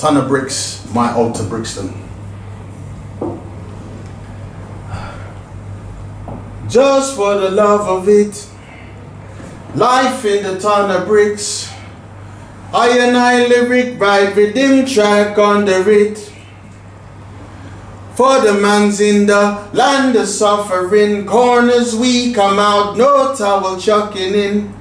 Tonne of Brix, my ode to Brixton. Just for the love of it, life in the Tonne of Brix. I lyric right rhythm track under it. For the man's in the land of suffering, corners we come out, no towel chucking in.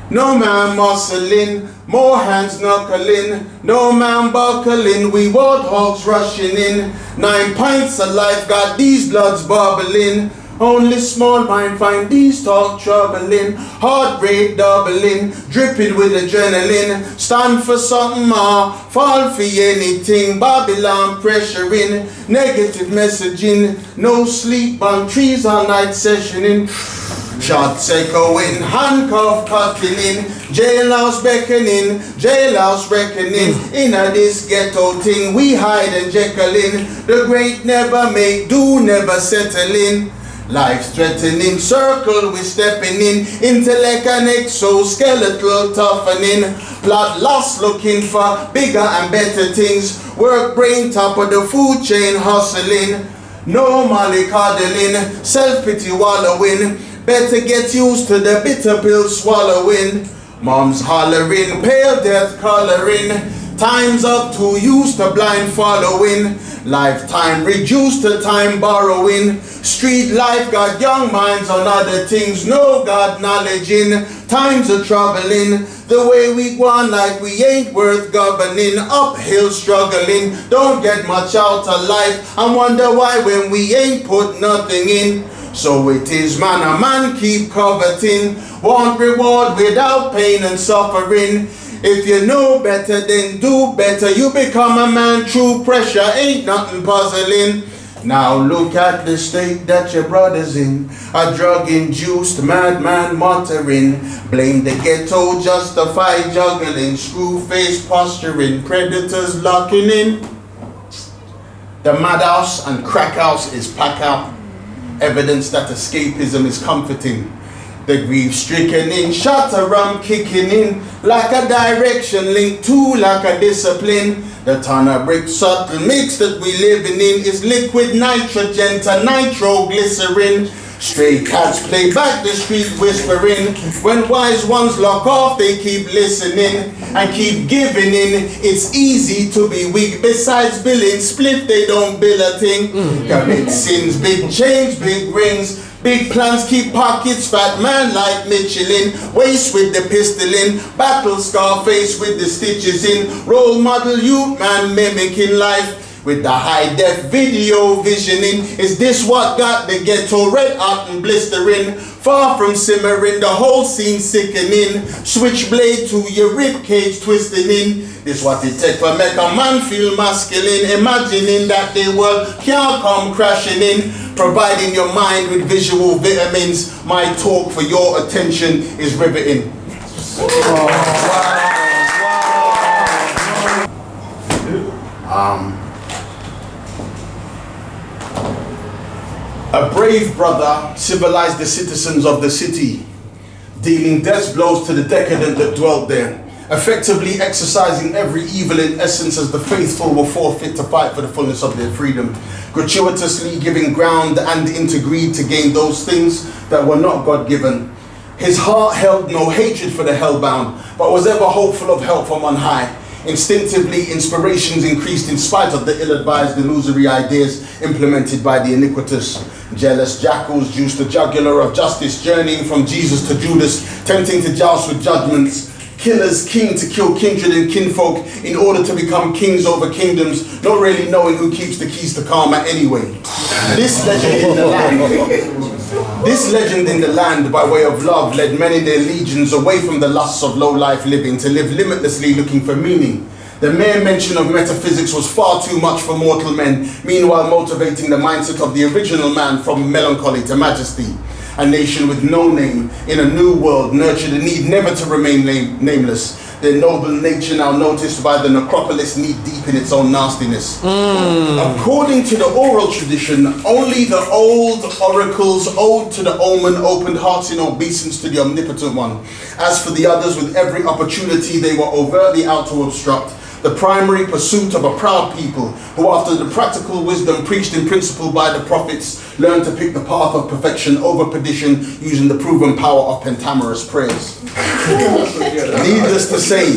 No man muscling, more hands knuckling, no man buckling, we warthogs rushing in. 9 pints of life got these bloods bubbling. Only small mind find these talk troubling. Heart rate doubling, dripping with adrenaline. Stand for something more, fall for anything. Babylon pressuring, negative messaging. No sleep on trees all night sessioning. Shots echoing, handcuff cutting in. Jailhouse beckoning, jailhouse reckoning. In a this ghetto thing we hide and Jekyll in. The great never make do, never settle in. Life threatening circle we stepping in. Intellect and exoskeletal toughening. Plot lost looking for bigger and better things. Work brain top of the food chain hustling. No mollycoddling, self-pity wallowing. Better get used to the bitter pill swallowing. Mom's hollering, pale death coloring. Time's up, too used to blind following. Lifetime reduced to time borrowing. Street life got young minds on other things. No God knowledge in. Times are troubling. The way we go on like we ain't worth governing. Uphill struggling. Don't get much out of life. I wonder why when we ain't put nothing in. So it is man a man keep coveting. Want reward without pain and suffering. If you know better, then do better. You become a man, true pressure ain't nothing puzzling. Now look at the state that your brother's in. A drug-induced madman muttering. Blame the ghetto, justify juggling. Screw-faced posturing, predators locking in. The madhouse and crack house is packed out. Evidence that escapism is comforting. The grief-stricken in, shot a rum kicking in, like a direction link to like a discipline. The Tonne of Brix subtle mix that we living in is liquid nitrogen to nitroglycerin. Stray cats play back the street whispering. When wise ones lock off, they keep listening and keep giving in. It's easy to be weak. Besides billing, split they don't bill a thing. Commit sins, big change, big rings. Big plans keep pockets, fat man like Michelin. Waist with the pistol in, battle scar face with the stitches in. Role model youth man mimicking life with the high def video visioning. Is this what got the ghetto red hot and blistering? Far from simmering, the whole scene sickening. Switchblade to your rib cage twisting in. This what it take for make a man feel masculine. Imagining that the world can't come crashing in. Providing your mind with visual vitamins. My talk for your attention is riveting. A brave brother civilized the citizens of the city, dealing death blows to the decadent that dwelt there, effectively exercising every evil in essence as the faithful were forfeit to fight for the fullness of their freedom, gratuitously giving ground and into greed to gain those things that were not God-given. His heart held no hatred for the hellbound, but was ever hopeful of help from on high. Instinctively, inspirations increased in spite of the ill-advised, illusory ideas implemented by the iniquitous. Jealous jackals juiced the jugular of justice, journeying from Jesus to Judas, tempting to joust with judgments. Killers keen to kill kindred and kinfolk in order to become kings over kingdoms, not really knowing who keeps the keys to karma anyway. This legend in the land by way of love led many their legions away from the lusts of low-life living to live limitlessly looking for meaning. The mere mention of metaphysics was far too much for mortal men, meanwhile motivating the mindset of the original man from melancholy to majesty. A nation with no name in a new world nurtured a need never to remain nameless. Their noble nature now noticed by the necropolis knee deep in its own nastiness. According to the oral tradition, only the old oracles owed to the omen opened hearts in obeisance to the omnipotent one. As for the others, with every opportunity they were overtly out to obstruct. the primary pursuit of a proud people who, after the practical wisdom preached in principle by the prophets, learned to pick the path of perfection over perdition using the proven power of pentamerous prayers. Needless to say,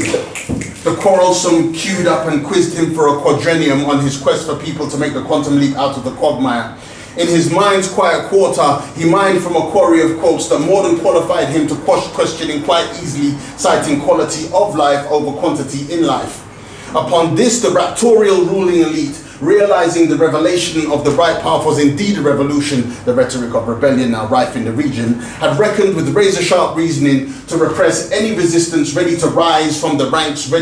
the quarrelsome queued up and quizzed him for a quadrennium on his quest for people to make the quantum leap out of the quagmire. In his mind's quiet quarter, he mined from a quarry of quotes that more than qualified him to quash questioning quite easily, citing quality of life over quantity in life. Upon this, the raptorial ruling elite, realizing the revelation of the right path was indeed a revolution, the rhetoric of rebellion now rife in the region, had reckoned with razor-sharp reasoning to repress any resistance ready to rise from the ranks of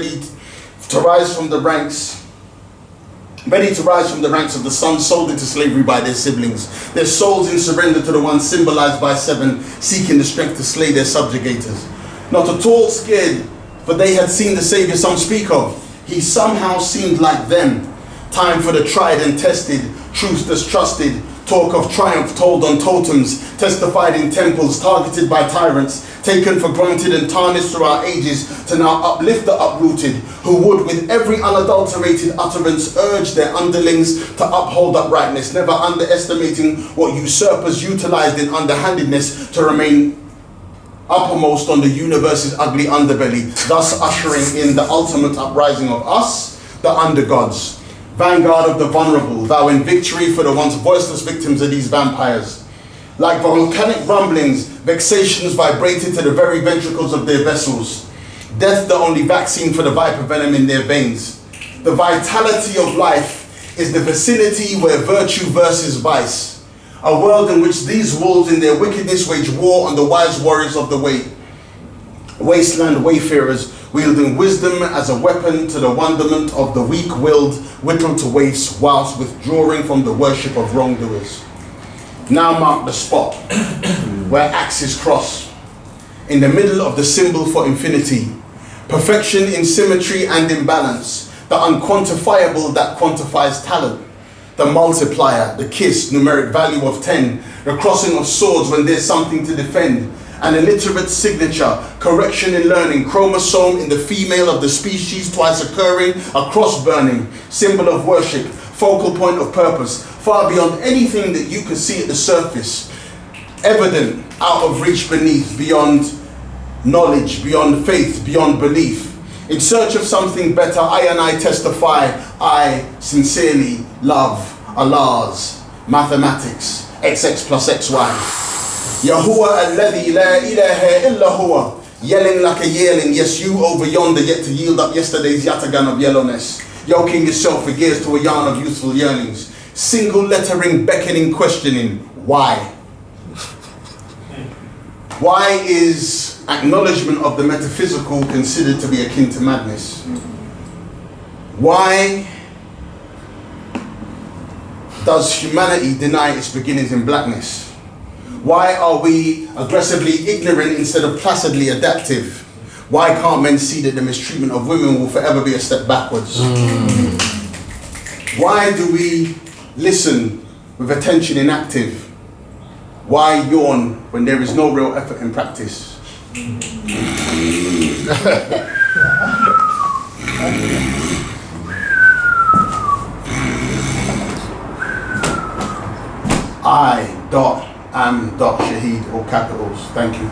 the sons sold into slavery by their siblings, their souls in surrender to the one symbolized by 7, seeking the strength to slay their subjugators. Not at all scared, for they had seen the Savior some speak of. He somehow seemed like them. Time for the tried and tested, truth distrusted, talk of triumph told on totems, testified in temples, targeted by tyrants, taken for granted and tarnished through our ages, to now uplift the uprooted, who would with every unadulterated utterance urge their underlings to uphold uprightness, never underestimating what usurpers utilized in underhandedness to remain uppermost on the universe's ugly underbelly, thus ushering in the ultimate uprising of us, the undergods. Vanguard of the vulnerable, vowing victory for the once voiceless victims of these vampires. Like volcanic rumblings, vexations vibrated to the very ventricles of their vessels. Death the only vaccine for the viper venom in their veins. The vitality of life is the vicinity where virtue versus vice. A world in which these wolves in their wickedness wage war on the wise warriors of the way. Wasteland wayfarers wielding wisdom as a weapon to the wonderment of the weak-willed, whittled to waste whilst withdrawing from the worship of wrongdoers. Now mark the spot where axes cross, in the middle of the symbol for infinity, perfection in symmetry and imbalance, the unquantifiable that quantifies talent, the multiplier, the kiss, numeric value of 10, the crossing of swords when there's something to defend, an illiterate signature, correction in learning, chromosome in the female of the species twice occurring, a cross burning, symbol of worship, focal point of purpose, far beyond anything that you could see at the surface, evident, out of reach beneath, beyond knowledge, beyond faith, beyond belief. In search of something better, I testify, I sincerely love Allah's mathematics, XX plus XY. Yahuwah alladhi la ilaha illa huwa, yelling like a yearling, yes you over yonder, yet to yield up yesterday's yatagan of yellowness, yoking yourself for gears to a yarn of youthful yearnings, single lettering, beckoning, questioning, why? Why is acknowledgement of the metaphysical considered to be akin to madness? Why does humanity deny its beginnings in blackness? Why are we aggressively ignorant instead of placidly adaptive? Why can't men see that the mistreatment of women will forever be a step backwards? Why do we listen with attention inactive? Why yawn when there is no real effort in practice? I.Am.Shaheed, all capitals. Thank you.